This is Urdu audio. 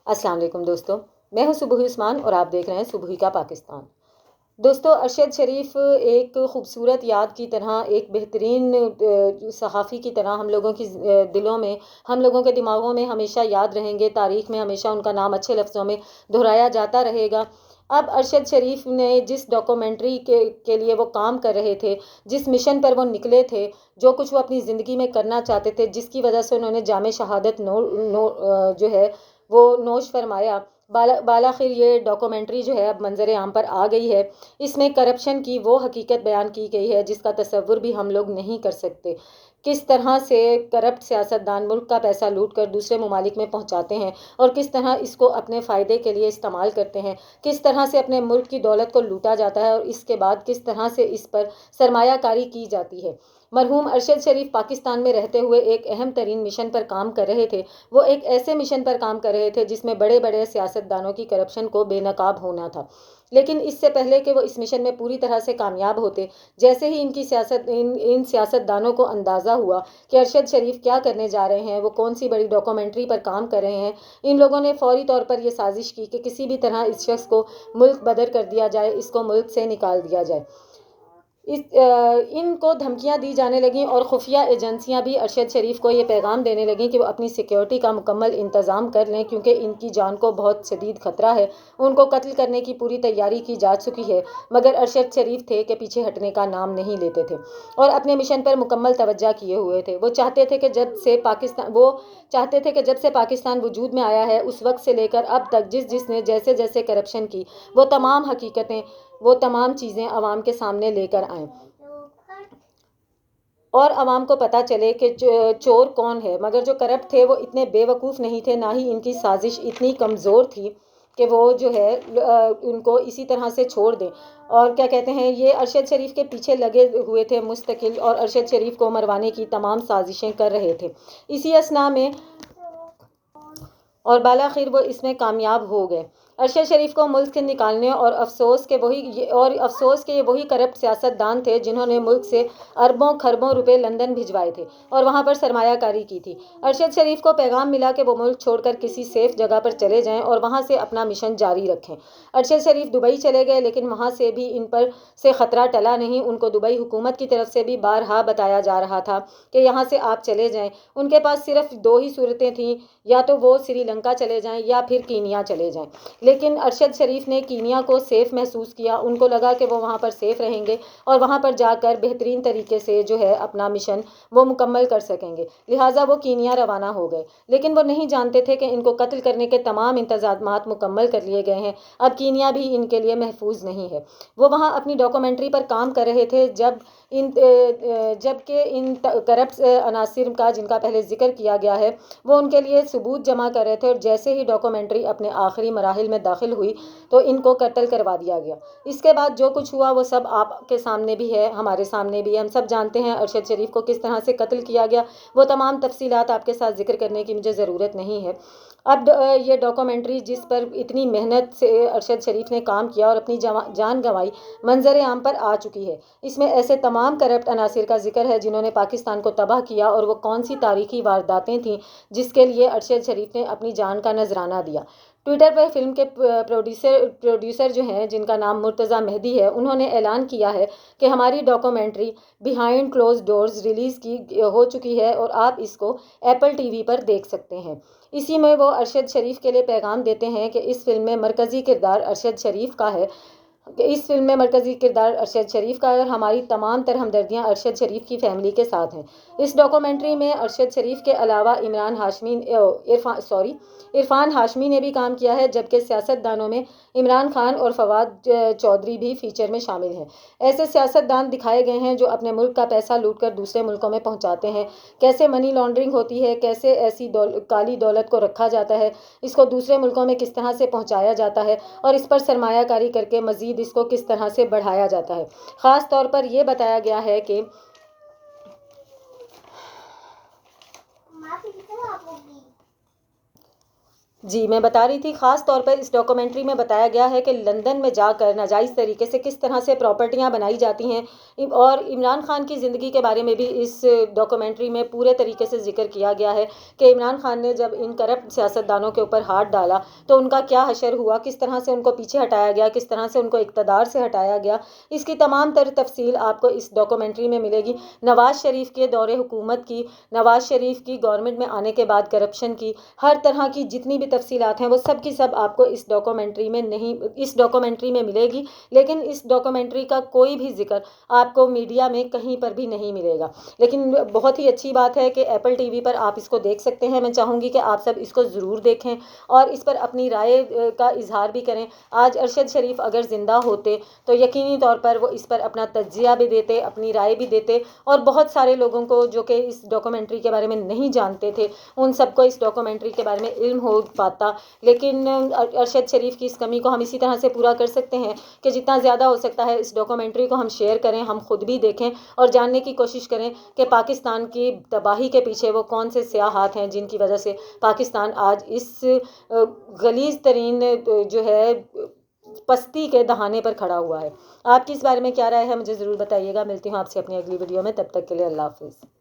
السلام علیکم دوستو، میں ہوں صبحی عثمان اور آپ دیکھ رہے ہیں صبحی کا پاکستان۔ دوستو، ارشد شریف ایک خوبصورت یاد کی طرح، ایک بہترین صحافی کی طرح ہم لوگوں کی دلوں میں، ہم لوگوں کے دماغوں میں ہمیشہ یاد رہیں گے۔ تاریخ میں ہمیشہ ان کا نام اچھے لفظوں میں دہرایا جاتا رہے گا۔ اب ارشد شریف نے جس ڈاکومنٹری کے لیے وہ کام کر رہے تھے، جس مشن پر وہ نکلے تھے، جو کچھ وہ اپنی زندگی میں کرنا چاہتے تھے، جس کی وجہ سے انہوں نے جامع شہادت جو ہے وہ نوش فرمایا، بالاخر یہ ڈاکومنٹری جو ہے اب منظر عام پر آ گئی ہے۔ اس میں کرپشن کی وہ حقیقت بیان کی گئی ہے جس کا تصور بھی ہم لوگ نہیں کر سکتے۔ کس طرح سے کرپٹ سیاستدان ملک کا پیسہ لوٹ کر دوسرے ممالک میں پہنچاتے ہیں اور کس طرح اس کو اپنے فائدے کے لیے استعمال کرتے ہیں، کس طرح سے اپنے ملک کی دولت کو لوٹا جاتا ہے اور اس کے بعد کس طرح سے اس پر سرمایہ کاری کی جاتی ہے۔ مرحوم ارشد شریف پاکستان میں رہتے ہوئے ایک اہم ترین مشن پر کام کر رہے تھے۔ وہ ایک ایسے مشن پر کام کر رہے تھے جس میں بڑے بڑے سیاستدانوں کی کرپشن کو بے نقاب ہونا تھا۔ لیکن اس سے پہلے کہ وہ اس مشن میں پوری طرح سے کامیاب ہوتے، جیسے ہی ان سیاستدانوں کو اندازہ ہوا کہ ارشد شریف کیا کرنے جا رہے ہیں، وہ کون سی بڑی ڈاکومنٹری پر کام کر رہے ہیں، ان لوگوں نے فوری طور پر یہ سازش کی کہ کسی بھی طرح اس شخص کو ملک بدر کر دیا جائے، اس کو ملک سے نکال دیا جائے۔ ان کو دھمکیاں دی جانے لگیں اور خفیہ ایجنسیاں بھی ارشد شریف کو یہ پیغام دینے لگیں کہ وہ اپنی سیکیورٹی کا مکمل انتظام کر لیں، کیونکہ ان کی جان کو بہت شدید خطرہ ہے۔ ان کو قتل کرنے کی پوری تیاری کی جا چکی ہے، مگر ارشد شریف تھے کہ پیچھے ہٹنے کا نام نہیں لیتے تھے اور اپنے مشن پر مکمل توجہ کیے ہوئے تھے۔ وہ چاہتے تھے کہ جب سے پاکستان وجود میں آیا ہے، اس وقت سے لے کر اب تک جس نے جیسے جیسے کرپشن کی، وہ تمام حقیقتیں، وہ تمام چیزیں عوام کے سامنے لے کر آئیں اور عوام کو پتہ چلے کہ چور کون ہے۔ مگر جو کرپٹ تھے وہ اتنے بے وقوف نہیں تھے، نہ ہی ان کی سازش اتنی کمزور تھی کہ وہ جو ہے ان کو اسی طرح سے چھوڑ دیں۔ اور کیا کہتے ہیں، یہ ارشد شریف کے پیچھے لگے ہوئے تھے مستقل، اور ارشد شریف کو مروانے کی تمام سازشیں کر رہے تھے اسی اثنا میں، اور بالاخر وہ اس میں کامیاب ہو گئے۔ ارشد شریف کو ملک سے نکالنے اور افسوس کہ یہ وہی کرپٹ سیاستدان تھے جنہوں نے ملک سے اربوں خربوں روپے لندن بھجوائے تھے اور وہاں پر سرمایہ کاری کی تھی۔ ارشد شریف کو پیغام ملا کہ وہ ملک چھوڑ کر کسی سیف جگہ پر چلے جائیں اور وہاں سے اپنا مشن جاری رکھیں۔ ارشد شریف دبئی چلے گئے، لیکن وہاں سے بھی ان پر سے خطرہ ٹلا نہیں۔ ان کو دبئی حکومت کی طرف سے بھی بارہا بتایا جا رہا تھا کہ یہاں سے آپ چلے جائیں۔ ان کے پاس صرف دو ہی صورتیں تھیں، یا تو وہ سری لنکا چلے جائیں یا پھر کینیا چلے جائیں۔ لیکن ارشد شریف نے کینیا کو سیف محسوس کیا۔ ان کو لگا کہ وہ وہاں پر سیف رہیں گے اور وہاں پر جا کر بہترین طریقے سے جو ہے اپنا مشن وہ مکمل کر سکیں گے، لہٰذا وہ کینیا روانہ ہو گئے۔ لیکن وہ نہیں جانتے تھے کہ ان کو قتل کرنے کے تمام انتظامات مکمل کر لیے گئے ہیں، اب کینیا بھی ان کے لیے محفوظ نہیں ہے۔ وہ وہاں اپنی ڈاکومنٹری پر کام کر رہے تھے جبکہ ان کرپٹ عناصر کا، جن کا پہلے ذکر کیا گیا ہے، وہ ان کے لیے ثبوت جمع کر رہے تھے، اور جیسے ہی ڈاکومنٹری اپنے آخری مراحل میں داخل ہوئی تو ان کو قتل کروا دیا گیا۔ اس کے بعد جو کچھ ہوا وہ سب آپ کے سامنے بھی ہے، ہمارے سامنے بھی ہے، ہم سب جانتے ہیں ارشد شریف کو کس طرح سے قتل کیا گیا۔ وہ تمام تفصیلات آپ کے ساتھ ذکر کرنے کی مجھے ضرورت نہیں ہے۔ اب یہ ڈاکومنٹری جس پر اتنی محنت سے ارشد شریف نے کام کیا اور اپنی جان گنوائی، منظر عام پر آ چکی ہے۔ اس میں ایسے تمام کرپٹ عناصر کا ذکر ہے جنہوں نے پاکستان کو تباہ کیا، اور وہ کون سی تاریخی وارداتیں تھیں جس کے لیے ارشد شریف نے اپنی جان کا نذرانہ دیا۔ ٹویٹر پر فلم کے پروڈیوسر جو ہیں، جن کا نام مرتضیٰ مہدی ہے، انہوں نے اعلان کیا ہے کہ ہماری documentary behind closed doors release ہو چکی ہے اور آپ اس کو ایپل ٹی وی پر دیکھ سکتے ہیں۔ اسی میں وہ ارشد شریف کے لیے پیغام دیتے ہیں کہ اس فلم میں مرکزی کردار ارشد شریف کا ہے، اور ہماری تمام تر ہمدردیاں ارشد شریف کی فیملی کے ساتھ ہیں۔ اس ڈاکومنٹری میں ارشد شریف کے علاوہ عرفان ہاشمی نے بھی کام کیا ہے، جبکہ سیاستدانوں میں عمران خان اور فواد چودھری بھی فیچر میں شامل ہیں۔ ایسے سیاستدان دکھائے گئے ہیں جو اپنے ملک کا پیسہ لوٹ کر دوسرے ملکوں میں پہنچاتے ہیں، کیسے منی لانڈرنگ ہوتی ہے، کیسے ایسی کالی دولت کو رکھا جاتا ہے، اس کو دوسرے ملکوں میں کس طرح سے پہنچایا جاتا ہے، اور اس پر سرمایہ کاری کر کے مزید اس کو کس طرح سے بڑھایا جاتا ہے۔ خاص طور پر یہ بتایا گیا ہے کہ جی میں بتا رہی تھی، خاص طور پر اس ڈاکومنٹری میں بتایا گیا ہے کہ لندن میں جا کر ناجائز طریقے سے کس طرح سے پراپرٹیاں بنائی جاتی ہیں، اور عمران خان کی زندگی کے بارے میں بھی اس ڈاکومنٹری میں پورے طریقے سے ذکر کیا گیا ہے کہ عمران خان نے جب ان کرپٹ سیاستدانوں کے اوپر ہاتھ ڈالا تو ان کا کیا حشر ہوا، کس طرح سے ان کو پیچھے ہٹایا گیا، کس طرح سے ان کو اقتدار سے ہٹایا گیا۔ اس کی تمام تر تفصیل آپ کو اس ڈاکومنٹری میں ملے گی۔ نواز شریف کے دور حکومت کی، نواز شریف کی گورنمنٹ میں آنے کے بعد کرپشن کی، ہر طرح کی جتنی بھی تفصیلات ہیں وہ سب کی سب آپ کو اس ڈاکومنٹری میں ملے گی، لیکن اس ڈاکومنٹری کا کوئی بھی ذکر آپ کو میڈیا میں کہیں پر بھی نہیں ملے گا۔ لیکن بہت ہی اچھی بات ہے کہ ایپل ٹی وی پر آپ اس کو دیکھ سکتے ہیں۔ میں چاہوں گی کہ آپ سب اس کو ضرور دیکھیں اور اس پر اپنی رائے کا اظہار بھی کریں۔ آج ارشد شریف اگر زندہ ہوتے تو یقینی طور پر وہ اس پر اپنا تجزیہ بھی دیتے، اپنی رائے بھی دیتے، اور بہت سارے لوگوں کو جو کہ اس ڈاکومنٹری کے بارے میں نہیں جانتے تھے ان سب کو اس ڈاکومنٹری کے بارے میں علم ہو پاتا۔ لیکن ارشد شریف کی اس کمی کو ہم اسی طرح سے پورا کر سکتے ہیں کہ جتنا زیادہ ہو سکتا ہے اس ڈاکومنٹری کو ہم شیئر کریں، ہم خود بھی دیکھیں اور جاننے کی کوشش کریں کہ پاکستان کی تباہی کے پیچھے وہ کون سے سیاہ ہاتھ ہیں جن کی وجہ سے پاکستان آج اس غلیظ ترین جو ہے پستی کے دہانے پر کھڑا ہوا ہے۔ آپ کی اس بارے میں کیا رائے ہے مجھے ضرور بتائیے گا۔ ملتی ہوں آپ سے اپنی اگلی ویڈیو میں، تب تک کے لیے اللہ حافظ۔